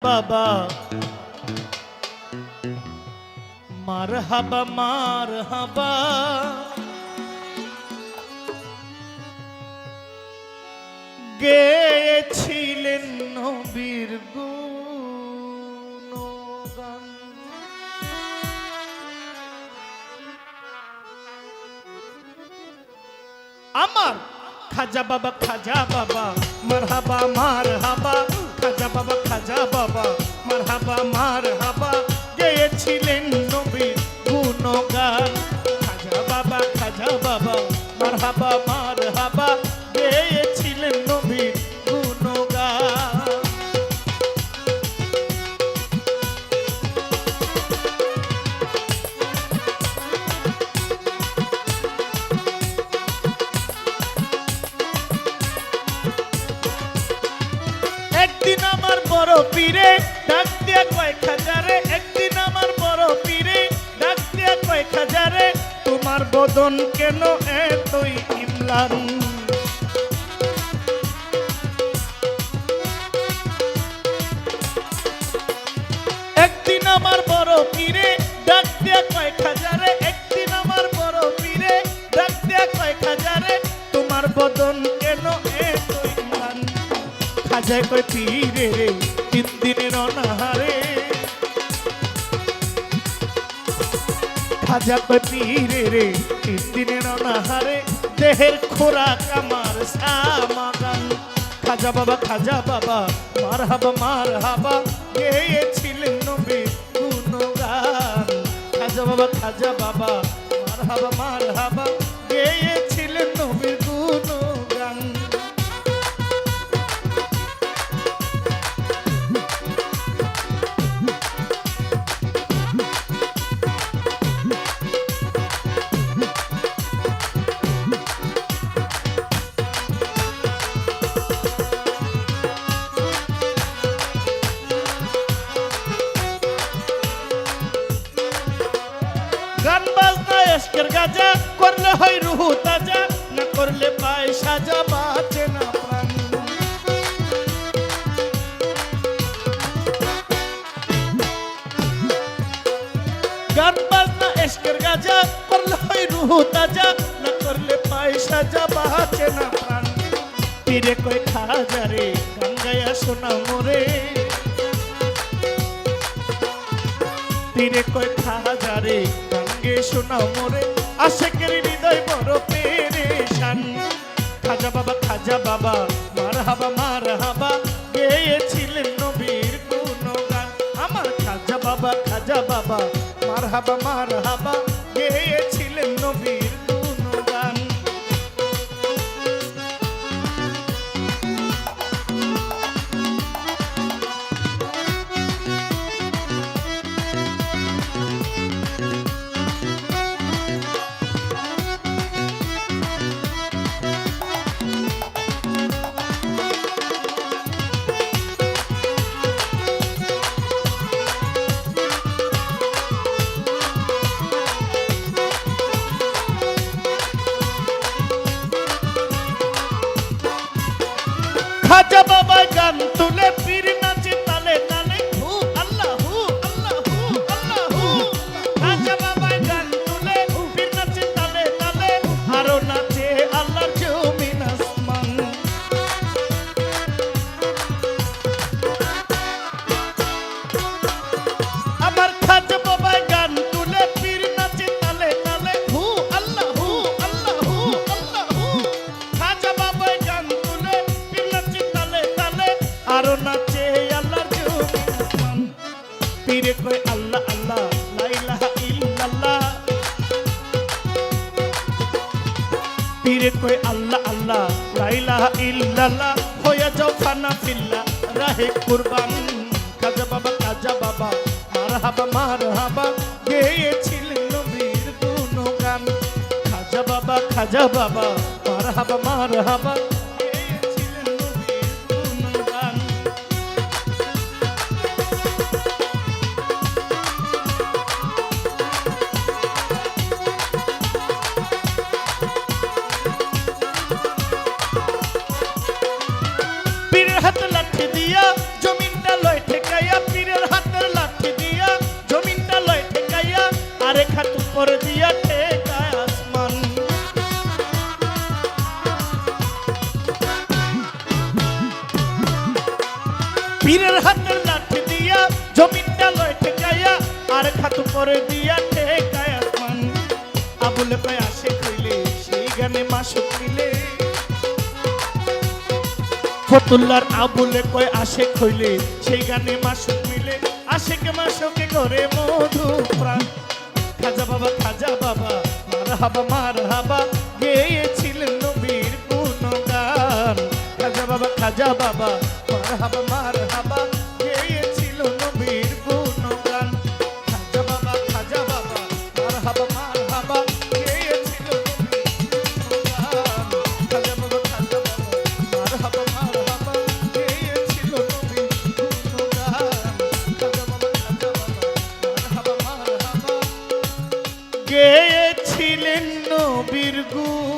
বাবা মারহাবা মারহাবা গেয়েছিলেন নবীর গুণগান। আমার খাজা বাবা মারহাবা মারহাবা, খাজা বাবা মারহাবা মারহাবা গেয়েছিলেন নবীর গুণগান। খাজা বাবা মারহাবা মারহাবা গেয়েছিলেন নবীর গুণগান। একদিন আমার বড় পীরে ডাক দিয়া কয়েক হাজারে, একদিন আমার বড় পীরে ডাক দিয়া কয়েক হাজারে, তোমার বদন কেন এতই ইমলান। একদিন আমার বড় পীরে ডাক দিয়া কয়েক হাজারে, একদিন আমার বড় পীরে ডাক দিয়া কয়েক হাজারে, তোমার বদন কেন এতই ইমলান। খাজায় কয় পীরে রে 3 দিনের অনাহারে, খাজা কয় পীরে রে 3 দিনের অনাহারে, দেহের খোরাক আমার সামাগান। খাজা বাবা মারহাবা মারহাবা গেয়েছিলেন নবীর গুণগান। খাজা বাবা মারহাবা মারহাবা গেয়েছিলেন নবীর গুণগান। গান বাজনা এশকের গাজা করলে হয় রুহ তাজা, না করলে পায় সাজা বাঁচে না প্রাণ। গান বাজনা এশকের গাজা করলে হয় রুহ তাজা, না করলে পায় সাজা বাঁচে না প্রাণ। পীরে কয় খাজা রে গান গায়া শোনা মোরে, পীরে কয় খাজা রে গান গেয়ে শোনা মোরে, আশেকের হৃদয় বড় পেরেশান। খাজা বাবা মারহাবা মারহাবা গেয়েছিলেন নবীর গুণগান। আমার খাজা বাবা মারহাবা মারহাবা গেয়েছিলেন নবীর গুণগান। খাজা বাবা গান তুলে পীর নাচে তালে তালে, হু আল্লাহ হু আল্লাহ হু আল্লাহ হু। খাজা বাবা গান তুলে পীর নাচে তালে তালে, আরো নাচে আল্লাহর জমিন আসমান। আমার খাজা বাবা গান তুলে পীর নাচে তালে তালে, হু আল্লাহ হু আল্লাহ হু আল্লাহ হু। খাজা বাবা গান তুলে পীর নাচে তালে তালে, আরো নাচে আল্লাহর জমিন আসমান। পীরে কয় আল্লাহ আল্লাহ লা ইলাহা ইল্লাল্লাহ, পীরে কয় আল্লাহ আল্লাহ লা ইলাহা ইল্লাল্লাহ, হয়ে যাও ফানা ফিল্লাহ রাহে কুরবান। খাজা বাবা মারহাবা মারহাবা গেয়েছিলেন নবীর গুণগান। খাজা বাবা মারহাবা মারহাবা গেয়েছিলেন নবীর গুণগান। পীরের হাতে লাঠি দিয়া জমিনটা লয় ঠেকাইয়া, হাতের লাঠি দিয়া জমিনটা লয় ঠেকাইয়া আর খাতু করে দিয়া ঠেকায় আসমান আবুলে কয় আসে কইলে সেই গানে মাসুক মিলে ফতুল্লার আবুলে কয় আসে কইলে সেই গানে মাসুক মিলে আশেকে মাসুকে করে মধু প্রাণ খাজা বাবা মার হাবা গেয়েছিলেন নবীর গুণগান খাজা বাবা মার হাবা গেয়েছিল নবীর গুণগান খাজা বাবা মার হাবা গেয়েছিল নবীর গুণগান খাজা বাবা মার হাবা গেয়েছিল নবীর গুণগান খাজা বাবা মার হাবা গেয়েছিলেন নবীর গুণ